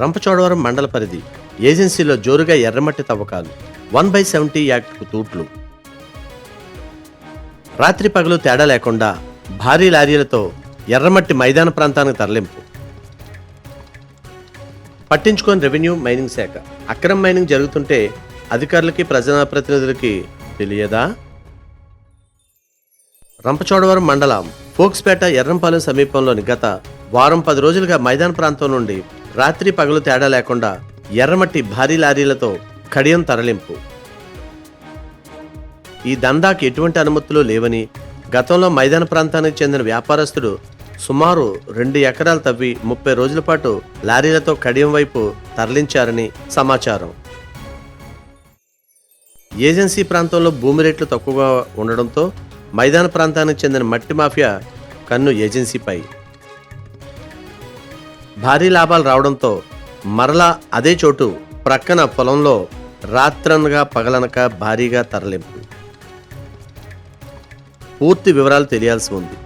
రంపచోడవరం మండల పరిధి ఏజెన్సీలో జోరుగా ఎర్రమట్టి తవ్వకాలు 1/70 యాక్ట్కు తూట్లు. రాత్రి పగలు తేడా లేకుండా భారీ లారీలతో ఎర్రమట్టి మైదాన ప్రాంతానికి తరలింపు. పట్టించుకొని రెవెన్యూ మైనింగ్ శాఖ. అక్రమ మైనింగ్ జరుగుతుంటే అధికారులకి ప్రజాప్రతినిధులకి తెలియదా? రంపచోడవరం మండలం ఫోక్స్పేట ఎర్రంపాలెం సమీపంలోని గత వారం 10 రోజులుగా మైదాన ప్రాంతం నుండి రాత్రి పగలు తేడా లేకుండా ఎర్రమట్టి భారీ లారీలతో కడియం తరలింపు. ఈ దందాకి ఎటువంటి అనుమతులు లేవని, గతంలో మైదాన ప్రాంతానికి చెందిన వ్యాపారస్తుడు సుమారు 2 ఎకరాలు తవ్వి 30 రోజుల పాటు లారీలతో కడియం వైపు తరలించారని సమాచారం. ఏజెన్సీ ప్రాంతంలో భూమి రేట్లు తక్కువగా ఉండడంతో మైదాన ప్రాంతానికి చెందిన మట్టి మాఫియా కన్ను ఏజెన్సీపై. భారీ లాభాలు రావడంతో మరలా అదే చోటు ప్రక్కన పొలంలో రాత్రనగా పగలనక భారీగా తరలింపు. పూర్తి వివరాలు తెలియాల్సి ఉంది.